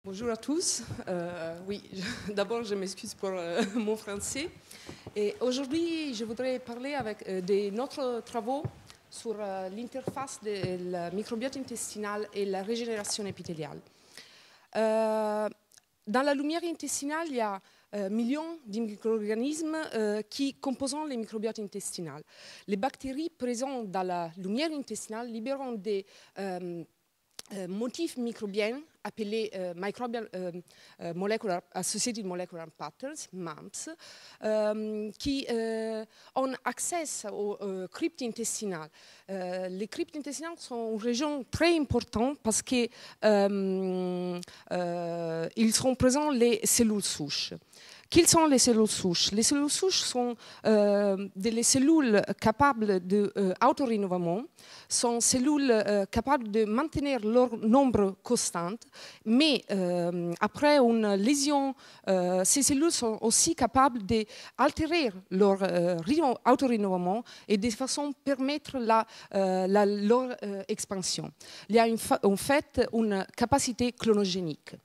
Bonjour à tous. Oui, d'abord, je m'excuse pour mon français. Et aujourd'hui, je voudrais parler de notre travaux sur l'interface de microbiote intestinal et la régénération épithéliale. Dans la lumière intestinale, il y a millions de micro-organismes qui composent les microbiotes intestinales. Les bactéries présentes dans la lumière intestinale libèrent des motifs microbiens appelés Microbial Molecular Associated Molecular Patterns, MAMPs, qui ont accès aux cryptes intestinales. Les cryptes intestinales sont une région très importante parce qu'ils seront présents les cellules souches. Quelles sont les cellules souches? Les cellules souches sont des cellules capables d'auto-rénouvellement, sont cellules capables de maintenir leur nombre constant, mais après une lésion, ces cellules sont aussi capables d'altérer leur auto-rénouvellement et de façon permettre leur expansion. Il y a en fait une capacité clonogénique.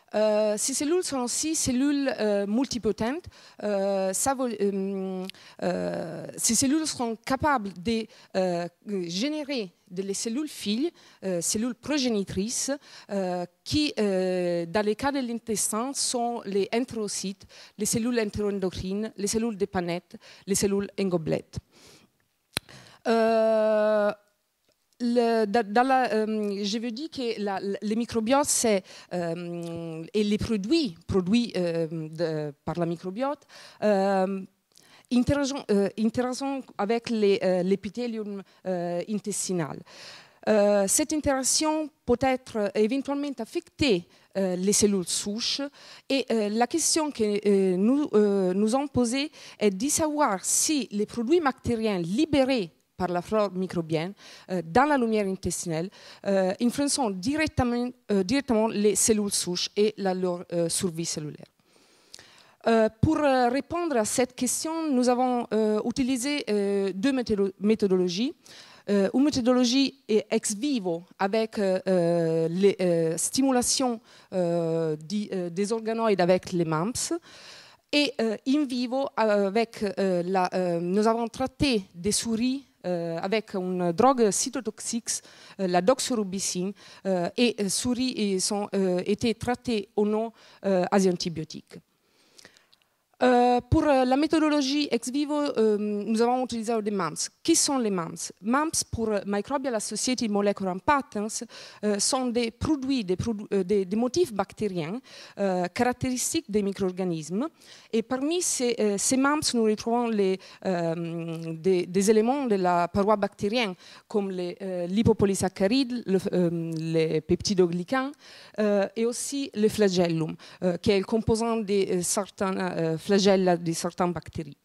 Ces cellules sont aussi cellules multipotentes. Ces cellules sont capables de générer des cellules filles, cellules progénitrices, qui, dans le cas de l'intestin, sont les entérocytes, les cellules entéroendocrines, les cellules de Paneth, les cellules en gobelette. Je veux dire que les microbiotes et les produits par la microbiote interagissent avec l'épithélium intestinal. Cette interaction peut être éventuellement affecter les cellules souches et la question que nous avons posée est de savoir si les produits bactériens libérés par la flore microbienne dans la lumière intestinale influençant directement les cellules souches et leur survie cellulaire. Pour répondre à cette question, nous avons utilisé deux méthodologies. Une méthodologie ex vivo avec les stimulations des organoïdes avec les MAMPs et in vivo avec nous avons traité des souris avec une drogue cytotoxique, la doxorubicine, et souris ont été traitées au nom asiantibiotiques. Pour la méthodologie ex vivo, nous avons utilisé des MAMPs. Qui sont les MAMPs? MAMPs, pour Microbial Associated Molecular Patterns, sont des produits, des motifs bactériens caractéristiques des micro-organismes. Et parmi ces MAMPs, nous retrouvons des éléments de la paroi bactérienne, comme les lipopolysaccharides, les peptidoglycans, et aussi le flagellum, qui est le composant de certains flagelles de certaines bactéries.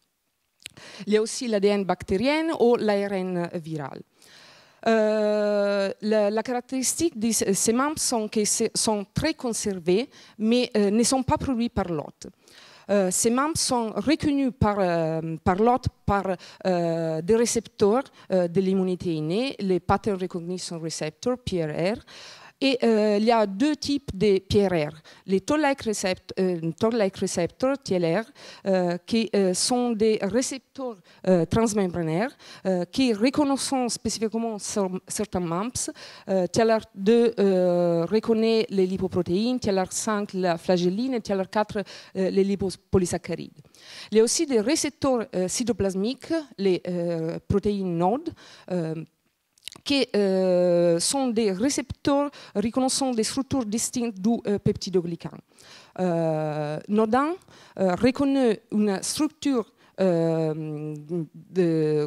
Il y a aussi l'ADN bactérien ou l'ARN viral. La caractéristique de ces MAMPs sont qu'ils sont très conservés, mais ne sont pas produits par l'hôte. Ces MAMPs sont reconnus par l'hôte par des récepteurs de l'immunité innée, les Pattern Recognition Receptors, PRR. Et il y a deux types de PRR. Les Toll-like receptors, TLR, qui sont des récepteurs transmembranaires qui reconnaissent spécifiquement certains MAMPs. TLR2 reconnaît les lipoprotéines, TLR5 la flagelline et TLR4 les lipopolysaccharides. Il y a aussi des récepteurs cytoplasmiques, les protéines NOD, qui sont des récepteurs reconnaissant des structures distinctes du peptidoglycan. Nodin reconnaît une structure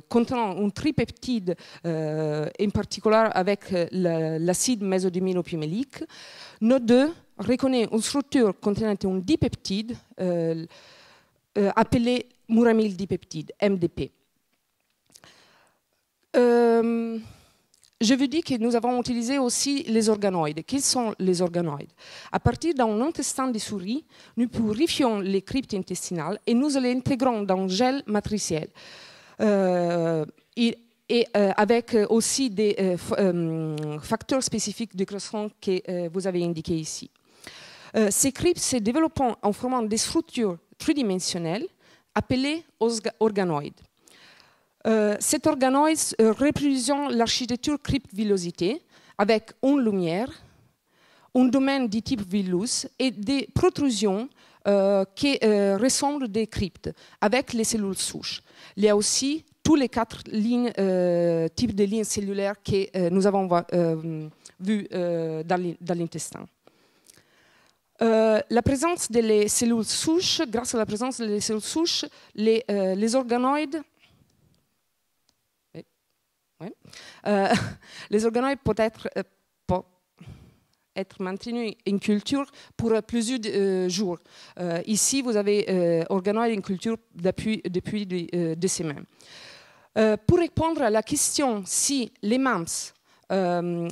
contenant un tripeptide, en particulier avec l'acide mésodiminopimélique. Nod2 reconnaît une structure contenant un dipeptide appelé muramyldipeptide, MDP. Je veux dire que nous avons utilisé aussi les organoïdes. Quels sont les organoïdes? À partir d'un intestin de souris, nous purifions les cryptes intestinales et nous les intégrons dans un gel matriciel. Et avec aussi des facteurs spécifiques de croissance que vous avez indiqués ici. Ces cryptes se développent en formant des structures tridimensionnelles appelées organoïdes. Cet organoïde représente l'architecture crypte-villosité avec une lumière, un domaine du type villus et des protrusions qui ressemblent à des cryptes avec les cellules souches. Il y a aussi tous les 4 types de lignes cellulaires que nous avons vus dans l'intestin. La présence des cellules souches, grâce à la présence des cellules souches, les organoïdes, les organoïdes peuvent être maintenus en culture pour plusieurs jours. Ici, vous avez organoïdes en culture depuis des semaines. Pour répondre à la question si les MAMS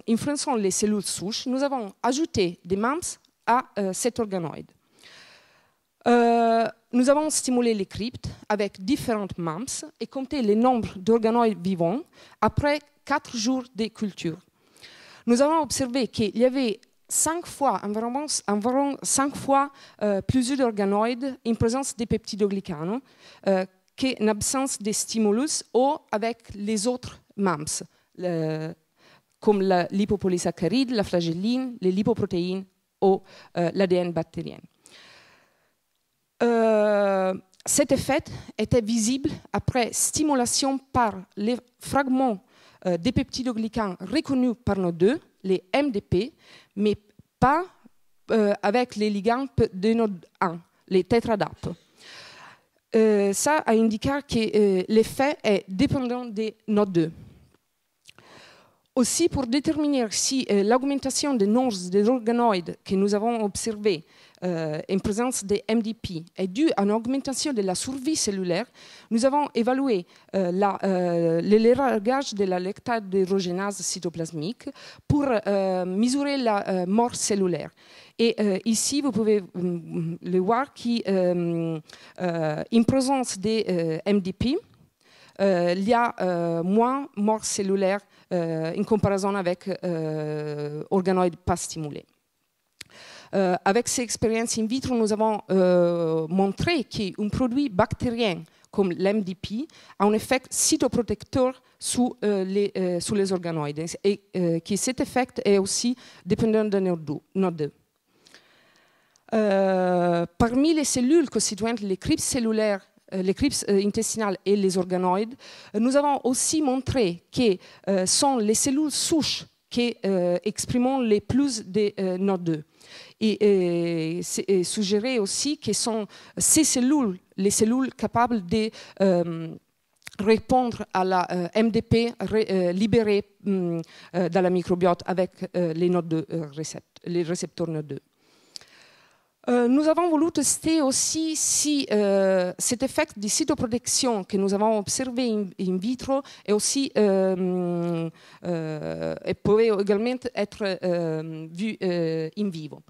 influencent les cellules souches, nous avons ajouté des MAMS à cet organoïde. Nous avons stimulé les cryptes avec différentes MAMS et compté le nombre d'organoïdes vivants après 4 jours de culture. Nous avons observé qu'il y avait environ 5 fois plus d'organoïdes en présence des peptidoglycanes qu'en absence de stimulus ou avec les autres MAMS, comme la lipopolysaccharide, la flagelline, les lipoprotéines ou l'ADN bactérien. Cet effet était visible après stimulation par les fragments des peptidoglycanes reconnus par nos deux, les MDP, mais pas avec les ligands de node 1, les tétradapes. Ça a indiqué que l'effet est dépendant des nodes 2. Aussi, pour déterminer si l'augmentation des nombres des organoïdes que nous avons observés en présence des MDP est due à une augmentation de la survie cellulaire, nous avons évalué l'élargage de la lactate d'hydrogénase cytoplasmique pour mesurer la mort cellulaire. Et ici, vous pouvez le voir qu'en présence des MDP, il y a moins mort cellulaire en comparaison avec organoïdes pas stimulés. Avec ces expériences in vitro, nous avons montré qu'un produit bactérien comme l'MDP a un effet cytoprotecteur sur les organoïdes et que cet effet est aussi dépendant de node 2. Parmi les cellules constituantes les cryptes cellulaires, les cryptes intestinales et les organoïdes, nous avons aussi montré que sont les cellules souches qui expriment les plus de node 2. Et suggérer aussi que sont ces cellules, les cellules capables de répondre à la MDP libérée dans la microbiote avec les node 2 les récepteurs node 2. Nous avons voulu tester aussi si cet effet de cytoprotection que nous avons observé in vitro est aussi, pouvait également être vu in vivo.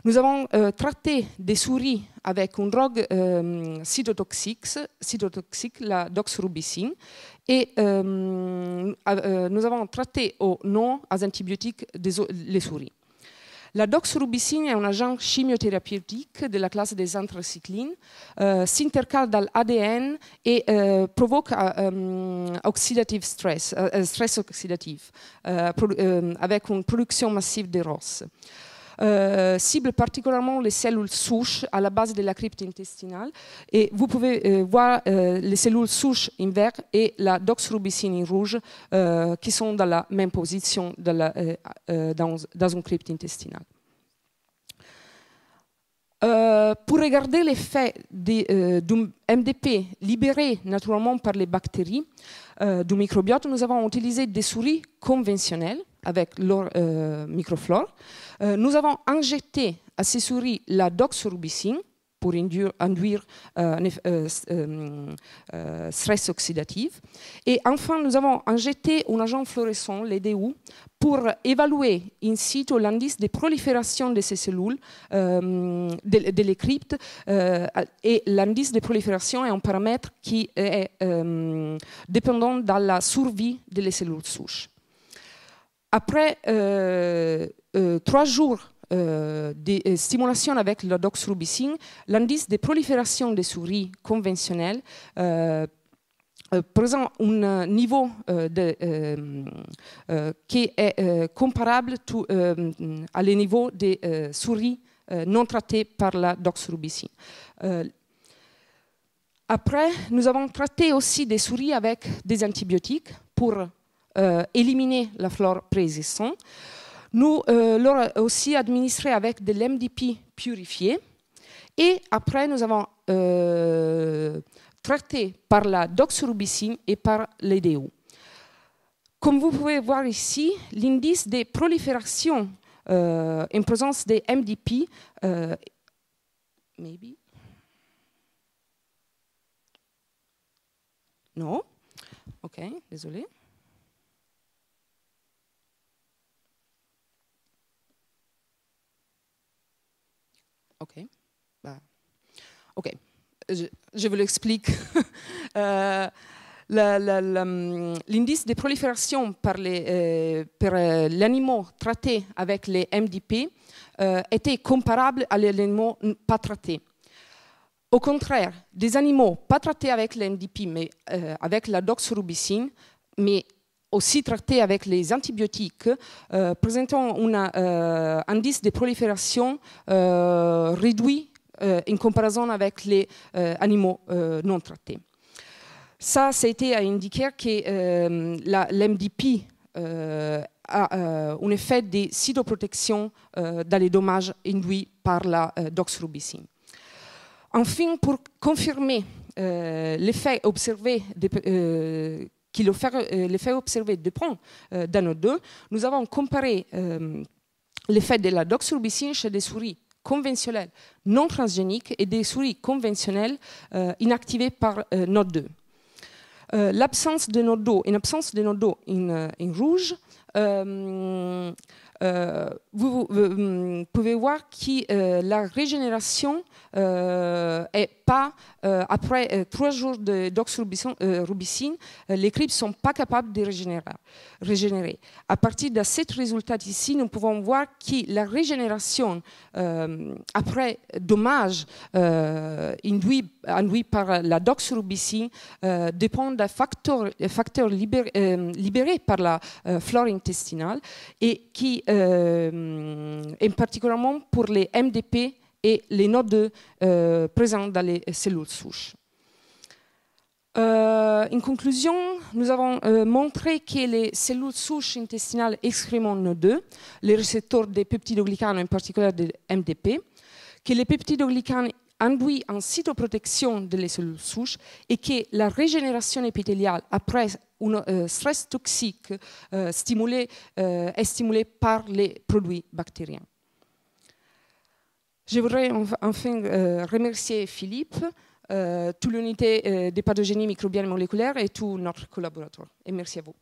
Nous avons traité des souris avec une drogue cytotoxique, la doxorubicine, et nous avons traité au non aux antibiotiques les souris. La doxorubicine est un agent chimiothérapeutique de la classe des anthracyclines, s'intercale dans l'ADN et provoque oxidative stress oxydatif, avec une production massive de ROS. Cible particulièrement les cellules souches à la base de la crypte intestinale. Et vous pouvez voir les cellules souches en vert et la doxorubicine en rouge qui sont dans la même position dans une crypte intestinale. Pour regarder l'effet du MDP libéré naturellement par les bactéries du microbiote, nous avons utilisé des souris conventionnelles avec leur microflore. Nous avons injecté à ces souris la doxorubicine pour induire stress oxydatif. Et enfin, nous avons injecté un agent fluorescent, l'EDU, pour évaluer in situ l'indice de prolifération de ces cellules, de les cryptes. Et l'indice de prolifération est un paramètre qui est dépendant de la survie des cellules souches. Après 3 jours des stimulations avec la doxorubicine, l'indice de prolifération des souris conventionnelles présente un niveau qui est comparable à le niveau des souris non traitées par la doxorubicine. Après, nous avons traité aussi des souris avec des antibiotiques pour éliminer la flore préexistante. Nous l'avons aussi administré avec de l'MDP purifié. Et après, nous avons traité par la doxorubicine et par l'EDO. Comme vous pouvez voir ici, l'indice de prolifération en présence des MDP, maybe. Non, ok, désolé. Ok, bah, ok. Je vous l'explique. L'indice de prolifération par l'animal traité avec les MDP était comparable à les animaux pas traités. Au contraire, des animaux pas traités avec les MDP, mais avec la doxorubicine, mais aussi traités avec les antibiotiques, présentant un indice de prolifération réduit en comparaison avec les animaux non traités. Ça a été à indiquer que l'MDP a un effet de cytoprotection dans les dommages induits par la doxorubicine. Enfin, pour confirmer l'effet observé l'effet observé de Pron dans nos deux, nous avons comparé l'effet de la doxorubicine chez des souris conventionnelles non transgéniques et des souris conventionnelles inactivées par NOD2. L'absence de NOD2 et l'absence de NOD2 en rouge, vous pouvez voir que la régénération est pas après 3 jours de doxorubicine, les cribs ne sont pas capables de régénérer. À partir de ces résultats ici, nous pouvons voir que la régénération après dommage induit par la doxorubicine dépend des facteurs libérés par la flore intestinale et qui, en particulièrement pour les MDP et les NOD présents dans les cellules souches. En conclusion, nous avons montré que les cellules souches intestinales expriment NOD2, les récepteurs des peptidoglycanes, en particulier des MDP, que les peptidoglycanes induisent en cytoprotection des cellules souches et que la régénération épithéliale après un stress toxique est stimulée par les produits bactériens. Je voudrais enfin remercier Philippe, toute l'unité de pathogénie microbienne moléculaire et tous nos collaborateurs. Et merci à vous.